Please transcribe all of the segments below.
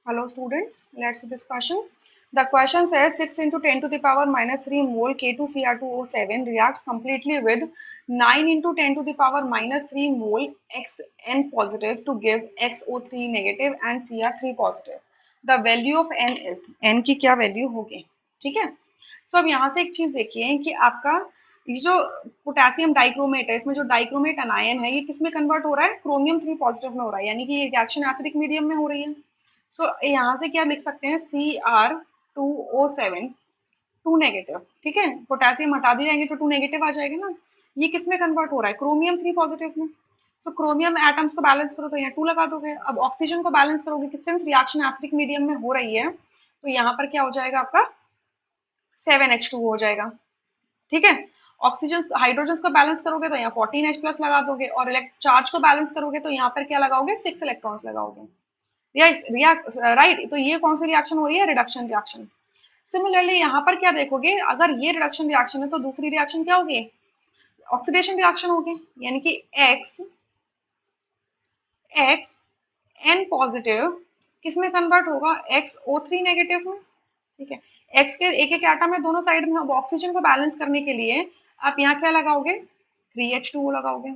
Hello students, let's see this question. The question says 6 into 10 to the power minus 3 mole K2Cr2O7 reacts completely with 9 into 10 to the power minus 3 mole Xn positive to give XO3 negative and Cr3 positive. The value of N is, N की क्या value होगी, ठीक है। सो अब यहाँ से एक चीज देखिए कि आपका ये जो पोटेशियम डाइक्रोमेट है, इसमें जो डाइक्रोमेट अनायन है ये किस में कन्वर्ट हो रहा है, क्रोमियम 3 पॉजिटिव में हो रहा है, यानी कि ये रिएक्शन एसिडिक मीडियम में हो रही है। सो यहाँ से क्या लिख सकते हैं, Cr2O7 2 नेगेटिव, ठीक है। पोटेशियम हटा दिए जाएंगे तो 2 नेगेटिव आ जाएगा ना। ये किस में कन्वर्ट हो रहा है, क्रोमियम 3 पॉजिटिव में। सो क्रोमियम एटम्स को बैलेंस करो तो यहाँ 2 लगा दोगे। अब ऑक्सीजन को बैलेंस करोगे कि सिंस रिएक्शन एसिडिक मीडियम में हो रही है तो यहाँ पर क्या हो जाएगा आपका 7H2 हो जाएगा, ठीक है। ऑक्सीजन हाइड्रोजन को बैलेंस करोगे तो यहाँ 14H प्लस लगा दोगे और चार्ज को बैलेंस करोगे तो यहाँ पर क्या लगाओगे, 6 इलेक्ट्रॉन्स लगाओगे। राइट, तो ये कौन सी रिएक्शन हो रही है, रिडक्शन रिएक्शन। सिमिलरली यहाँ पर क्या देखोगे, अगर ये रिडक्शन रिएक्शन है तो दूसरी रिएक्शन क्या होगी, ऑक्सीडेशन रिएक्शन होगी, यानी कि एक्स एन पॉजिटिव किस में कन्वर्ट होगा, XO3 नेगेटिव में, ठीक है। एक्स के एक एक एटम है दोनों साइड में। अब ऑक्सीजन को बैलेंस करने के लिए आप यहाँ क्या लगाओगे, 3H2O लगाओगे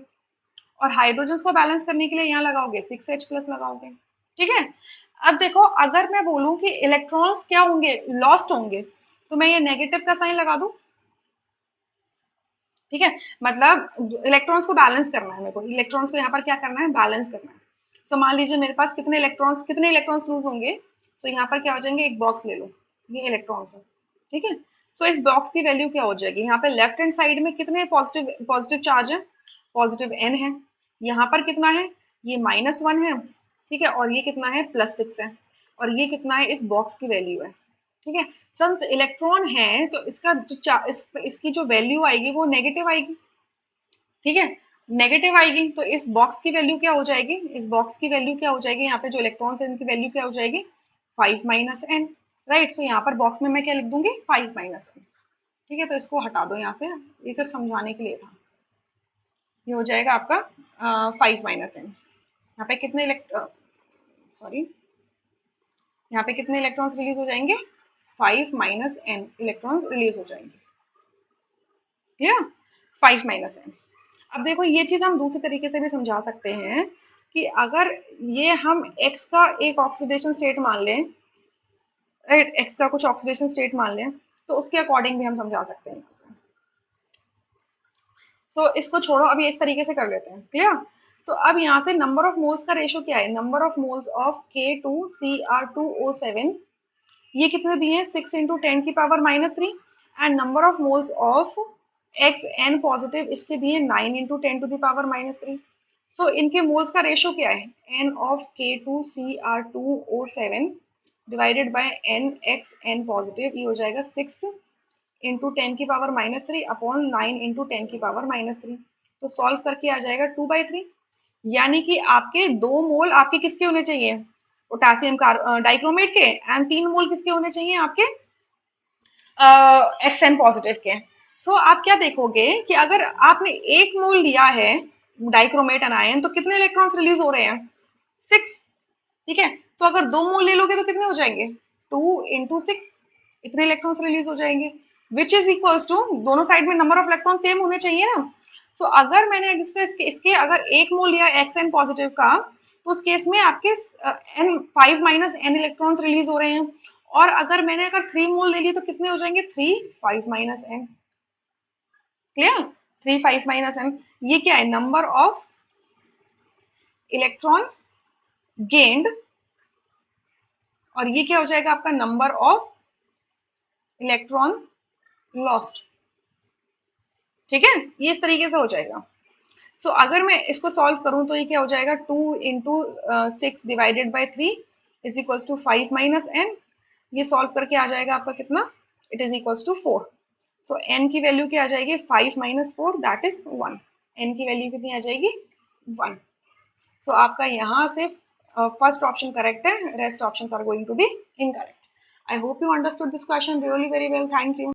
और हाइड्रोजन को बैलेंस करने के लिए यहाँ लगाओगे 6H प्लस लगाओगे, ठीक है। अब देखो अगर मैं बोलूं कि इलेक्ट्रॉन्स क्या होंगे, लॉस्ट होंगे, तो मैं ये नेगेटिव का साइन लगा दूं, ठीक है। मतलब इलेक्ट्रॉन्स को बैलेंस करना है मेरे को, इलेक्ट्रॉन्स को यहाँ पर क्या करना है, बैलेंस करना है। सो मान लीजिए मेरे पास कितने इलेक्ट्रॉन्स लूज होंगे। सो यहाँ पर क्या हो जाएंगे, एक बॉक्स ले लो, ये इलेक्ट्रॉन्स है, ठीक है। सो इस बॉक्स की वैल्यू क्या हो जाएगी, यहाँ पे लेफ्ट हैंड साइड में कितने पॉजिटिव पॉजिटिव चार्ज है, पॉजिटिव N है। यहाँ पर कितना है, ये -1 है, ठीक है। और ये कितना है, +6 है। और ये कितना है, इस बॉक्स की वैल्यू है, ठीक है। सिंस इलेक्ट्रॉन है तो इसका जो इसकी जो वैल्यू आएगी वो नेगेटिव आएगी, ठीक है। नेगेटिव आएगी तो इस बॉक्स की वैल्यू क्या हो जाएगी, इस बॉक्स की वैल्यू क्या हो जाएगी, यहाँ पे जो इलेक्ट्रॉन्स है इनकी वैल्यू क्या हो जाएगी, 5 - n, राइट। सो यहाँ पर बॉक्स में मैं क्या लिख दूंगी, 5 - n, ठीक है। तो इसको हटा दो यहाँ से, ये सिर्फ समझाने के लिए था। ये हो जाएगा आपका 5 - n। यहाँ पे कितने यहाँ पे कितने इलेक्ट्रॉन्स रिलीज हो जाएंगे, 5 - n इलेक्ट्रॉन्स रिलीज हो जाएंगे, क्लियर, 5 - n। अब देखो ये चीज हम दूसरे तरीके से भी समझा सकते हैं कि अगर ये हम x का एक ऑक्सीडेशन स्टेट मान लें, राइट, x का कुछ ऑक्सीडेशन स्टेट मान लें, तो उसके अकॉर्डिंग भी हम समझा सकते हैं। सो इसको छोड़ो, अभी इस तरीके से कर लेते हैं, क्लियर। तो अब यहाँ से नंबर ऑफ मोल्स का रेशो क्या है, number of moles of K2Cr2O7, ये कितने दिए, 6 × 10⁻³ and number of moles of Xn positive इसके दिए 9 × 10⁻³ सो इनके मोल्स का रेशो क्या है, n of K2Cr2O7 divided by n Xn positive, ये हो जाएगा 6 × 10⁻³ अपॉन 9 × 10⁻³ तो सॉल्व करके आ जाएगा 2/3, यानी कि आपके 2 मोल आपके किसके होने चाहिए, पोटेशियम डाइक्रोमेट के, एंड 3 मोल किसके होने चाहिए, आपके Xn पॉजिटिव के। सो आप क्या देखोगे कि अगर आपने 1 मोल लिया है डाइक्रोमेट अनायन तो कितने इलेक्ट्रॉन्स रिलीज हो रहे हैं, 6, ठीक है। तो अगर 2 मोल ले लोगे तो कितने हो जाएंगे, 2 × 6, इतने इलेक्ट्रॉन्स रिलीज हो जाएंगे, विच इज इक्वल्स टू, दोनों साइड में नंबर ऑफ इलेक्ट्रॉन सेम होने चाहिए ना। सो अगर मैंने इसके अगर 1 मोल लिया Xn पॉजिटिव का, तो उस केस में आपके n 5 - n इलेक्ट्रॉन्स रिलीज हो रहे हैं। और अगर 3 मोल ले लिए तो कितने हो जाएंगे, 3 5 - n, क्लियर, 3 5 - n। ये क्या है, नंबर ऑफ इलेक्ट्रॉन गेन्ड, और ये क्या हो जाएगा आपका नंबर ऑफ इलेक्ट्रॉन लॉस्ट, ठीक है। ये इस तरीके से हो जाएगा। सो अगर मैं इसको सॉल्व करूं तो ये क्या हो जाएगा, 2 × 6 divided by 3 is equals to 5 - n। ये सॉल्व करके आ जाएगा आपका कितना, it is equals to 4। So n की वैल्यू क्या आ जाएगी, 5 - 4 दैट इज 1, n की वैल्यू कितनी आ जाएगी, 1। सो आपका यहाँ से फर्स्ट ऑप्शन करेक्ट है, rest options are going to be incorrect. I hope you understood this question really very well, thank you.